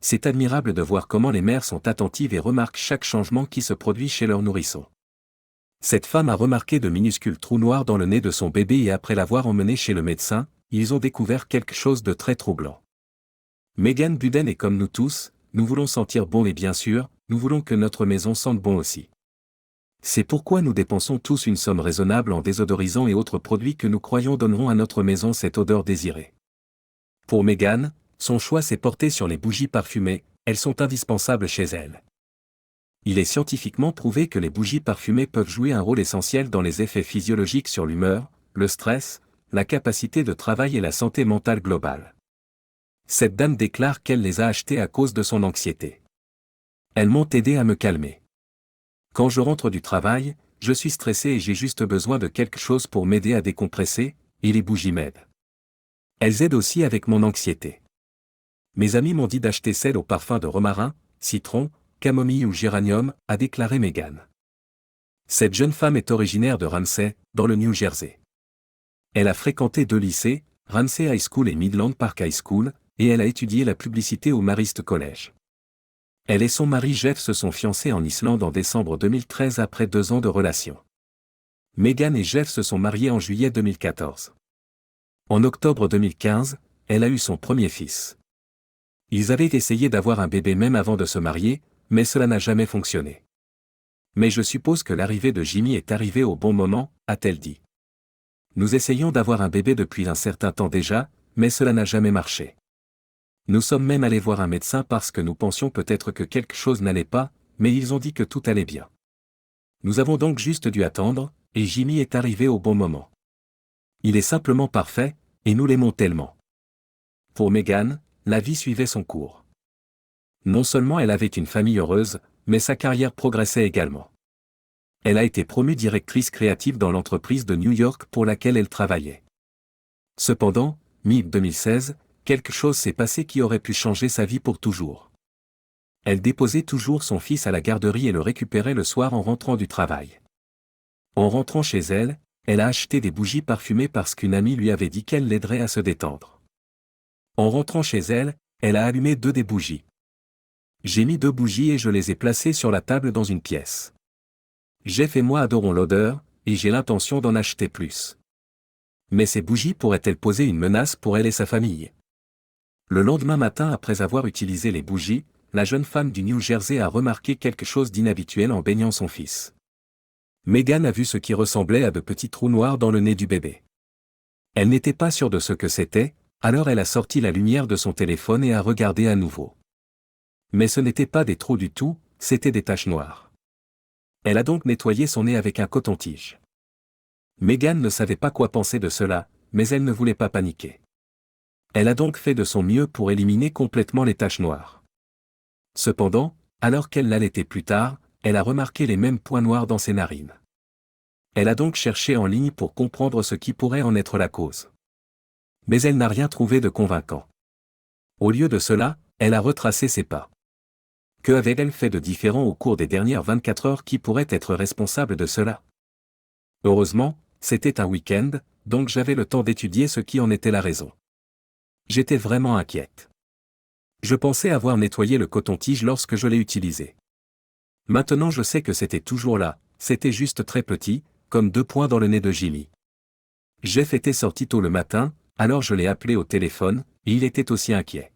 c'est admirable de voir comment les mères sont attentives et remarquent chaque changement qui se produit chez leur nourrisson. Cette femme a remarqué de minuscules trous noirs dans le nez de son bébé et après l'avoir emmené chez le médecin, ils ont découvert quelque chose de très troublant. Megan Budden est comme nous tous, nous voulons sentir bon et bien sûr, nous voulons que notre maison sente bon aussi. C'est pourquoi nous dépensons tous une somme raisonnable en désodorisants et autres produits que nous croyons donneront à notre maison cette odeur désirée. Pour Megan, son choix s'est porté sur les bougies parfumées, elles sont indispensables chez elle. Il est scientifiquement prouvé que les bougies parfumées peuvent jouer un rôle essentiel dans les effets physiologiques sur l'humeur, le stress, la capacité de travail et la santé mentale globale. Cette dame déclare qu'elle les a achetées à cause de son anxiété. Elles m'ont aidé à me calmer. Quand je rentre du travail, je suis stressé et j'ai juste besoin de quelque chose pour m'aider à décompresser, et les bougies m'aident. Elles aident aussi avec mon anxiété. Mes amis m'ont dit d'acheter celles au parfum de romarin, citron, camomille ou géranium, a déclaré Megan. Cette jeune femme est originaire de Ramsey, dans le New Jersey. Elle a fréquenté 2 lycées, Ramsey High School et Midland Park High School, et elle a étudié la publicité au Marist College. Elle et son mari Jeff se sont fiancés en Islande en décembre 2013 après 2 ans de relation. Megan et Jeff se sont mariés en juillet 2014. En octobre 2015, elle a eu son premier fils. Ils avaient essayé d'avoir un bébé même avant de se marier, mais cela n'a jamais fonctionné. Mais je suppose que l'arrivée de Jimmy est arrivée au bon moment, a-t-elle dit. Nous essayons d'avoir un bébé depuis un certain temps déjà, mais cela n'a jamais marché. Nous sommes même allés voir un médecin parce que nous pensions peut-être que quelque chose n'allait pas, mais ils ont dit que tout allait bien. Nous avons donc juste dû attendre, et Jimmy est arrivé au bon moment. Il est simplement parfait, et nous l'aimons tellement. Pour Megan, la vie suivait son cours. Non seulement elle avait une famille heureuse, mais sa carrière progressait également. Elle a été promue directrice créative dans l'entreprise de New York pour laquelle elle travaillait. Cependant, mi-2016, quelque chose s'est passé qui aurait pu changer sa vie pour toujours. Elle déposait toujours son fils à la garderie et le récupérait le soir en rentrant du travail. En rentrant chez elle, elle a acheté des bougies parfumées parce qu'une amie lui avait dit qu'elle l'aiderait à se détendre. En rentrant chez elle, elle a allumé 2 des bougies. J'ai mis 2 bougies et je les ai placées sur la table dans une pièce. Jeff et moi adorons l'odeur, et j'ai l'intention d'en acheter plus. Mais ces bougies pourraient-elles poser une menace pour elle et sa famille? Le lendemain matin après avoir utilisé les bougies, la jeune femme du New Jersey a remarqué quelque chose d'inhabituel en baignant son fils. Megan a vu ce qui ressemblait à de petits trous noirs dans le nez du bébé. Elle n'était pas sûre de ce que c'était, alors elle a sorti la lumière de son téléphone et a regardé à nouveau. Mais ce n'était pas des trous du tout, c'étaient des taches noires. Elle a donc nettoyé son nez avec un coton-tige. Megan ne savait pas quoi penser de cela, mais elle ne voulait pas paniquer. Elle a donc fait de son mieux pour éliminer complètement les taches noires. Cependant, alors qu'elle l'allaitait plus tard, elle a remarqué les mêmes points noirs dans ses narines. Elle a donc cherché en ligne pour comprendre ce qui pourrait en être la cause. Mais elle n'a rien trouvé de convaincant. Au lieu de cela, elle a retracé ses pas. Que avait-elle fait de différent au cours des dernières 24 heures qui pourrait être responsable de cela? Heureusement, c'était un week-end, donc j'avais le temps d'étudier ce qui en était la raison. J'étais vraiment inquiète. Je pensais avoir nettoyé le coton-tige lorsque je l'ai utilisé. Maintenant je sais que c'était toujours là, c'était juste très petit, comme 2 points dans le nez de Jimmy. Jeff était sorti tôt le matin, alors je l'ai appelé au téléphone, et il était aussi inquiet.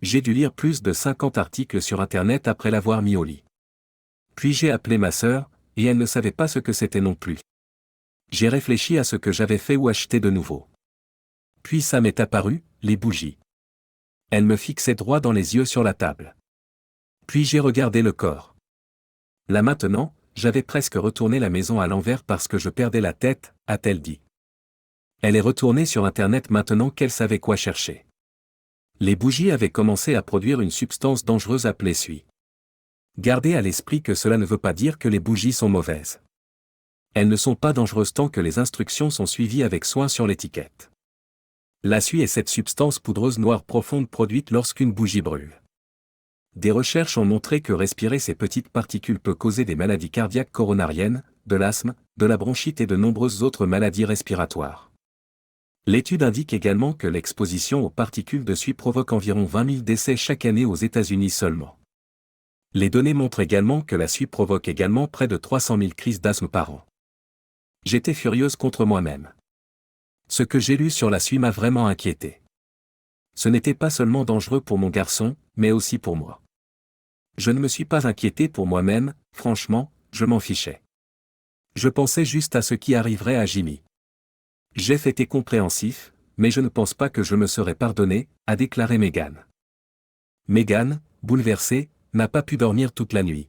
J'ai dû lire plus de 50 articles sur Internet après l'avoir mis au lit. Puis j'ai appelé ma sœur, et elle ne savait pas ce que c'était non plus. J'ai réfléchi à ce que j'avais fait ou acheté de nouveau. Puis ça m'est apparu, les bougies. Elle me fixait droit dans les yeux sur la table. Puis j'ai regardé le corps. Là maintenant, j'avais presque retourné la maison à l'envers parce que je perdais la tête, a-t-elle dit. Elle est retournée sur Internet maintenant qu'elle savait quoi chercher. Les bougies avaient commencé à produire une substance dangereuse appelée suie. Gardez à l'esprit que cela ne veut pas dire que les bougies sont mauvaises. Elles ne sont pas dangereuses tant que les instructions sont suivies avec soin sur l'étiquette. La suie est cette substance poudreuse noire profonde produite lorsqu'une bougie brûle. Des recherches ont montré que respirer ces petites particules peut causer des maladies cardiaques coronariennes, de l'asthme, de la bronchite et de nombreuses autres maladies respiratoires. L'étude indique également que l'exposition aux particules de suie provoque environ 20 000 décès chaque année aux États-Unis seulement. Les données montrent également que la suie provoque également près de 300 000 crises d'asthme par an. J'étais furieuse contre moi-même. Ce que j'ai lu sur la suie m'a vraiment inquiété. Ce n'était pas seulement dangereux pour mon garçon, mais aussi pour moi. Je ne me suis pas inquiété pour moi-même, franchement, je m'en fichais. Je pensais juste à ce qui arriverait à Jimmy. Jeff était compréhensif, mais je ne pense pas que je me serais pardonné, a déclaré Megan. Megan, bouleversée, n'a pas pu dormir toute la nuit.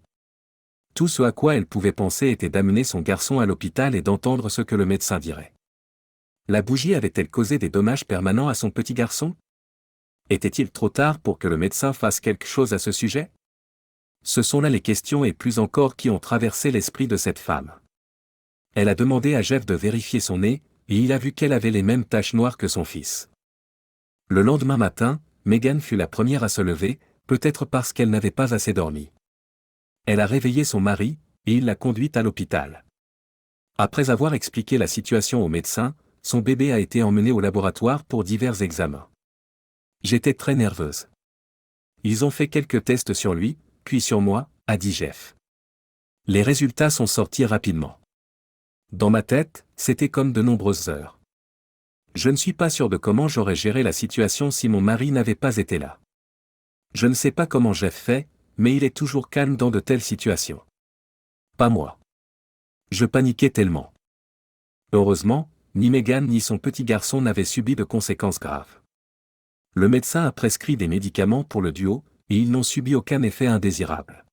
Tout ce à quoi elle pouvait penser était d'amener son garçon à l'hôpital et d'entendre ce que le médecin dirait. La bougie avait-elle causé des dommages permanents à son petit garçon? Était-il trop tard pour que le médecin fasse quelque chose à ce sujet? Ce sont là les questions et plus encore qui ont traversé l'esprit de cette femme. Elle a demandé à Jeff de vérifier son nez, et il a vu qu'elle avait les mêmes taches noires que son fils. Le lendemain matin, Megan fut la première à se lever, peut-être parce qu'elle n'avait pas assez dormi. Elle a réveillé son mari, et il l'a conduite à l'hôpital. Après avoir expliqué la situation au médecin, son bébé a été emmené au laboratoire pour divers examens. J'étais très nerveuse. Ils ont fait quelques tests sur lui, puis sur moi, a dit Jeff. Les résultats sont sortis rapidement. Dans ma tête, c'était comme de nombreuses heures. Je ne suis pas sûr de comment j'aurais géré la situation si mon mari n'avait pas été là. Je ne sais pas comment Jeff fait, mais il est toujours calme dans de telles situations. Pas moi. Je paniquais tellement. Heureusement, ni Megan ni son petit garçon n'avaient subi de conséquences graves. Le médecin a prescrit des médicaments pour le duo, et ils n'ont subi aucun effet indésirable.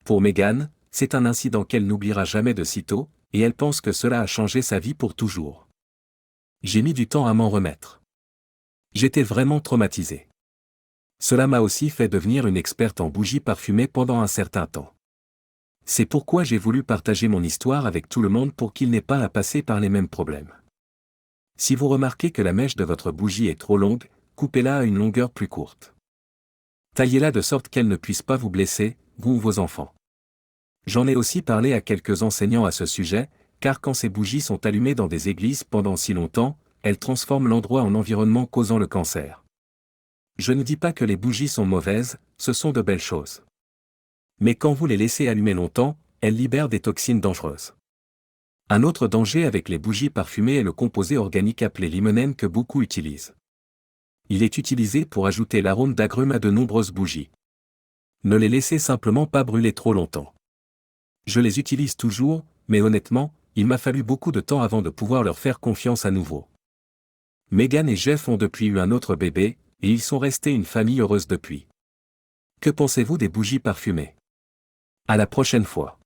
Pour Megan, c'est un incident qu'elle n'oubliera jamais de sitôt, et elle pense que cela a changé sa vie pour toujours. J'ai mis du temps à m'en remettre. J'étais vraiment traumatisé. Cela m'a aussi fait devenir une experte en bougies parfumées pendant un certain temps. C'est pourquoi j'ai voulu partager mon histoire avec tout le monde pour qu'il n'ait pas à passer par les mêmes problèmes. Si vous remarquez que la mèche de votre bougie est trop longue, coupez-la à une longueur plus courte. Taillez-la de sorte qu'elle ne puisse pas vous blesser, vous ou vos enfants. J'en ai aussi parlé à quelques enseignants à ce sujet, car quand ces bougies sont allumées dans des églises pendant si longtemps, elles transforment l'endroit en environnement causant le cancer. Je ne dis pas que les bougies sont mauvaises, ce sont de belles choses. Mais quand vous les laissez allumer longtemps, elles libèrent des toxines dangereuses. Un autre danger avec les bougies parfumées est le composé organique appelé limonène que beaucoup utilisent. Il est utilisé pour ajouter l'arôme d'agrumes à de nombreuses bougies. Ne les laissez simplement pas brûler trop longtemps. Je les utilise toujours, mais honnêtement, il m'a fallu beaucoup de temps avant de pouvoir leur faire confiance à nouveau. Megan et Jeff ont depuis eu un autre bébé, et ils sont restés une famille heureuse depuis. Que pensez-vous des bougies parfumées? À la prochaine fois.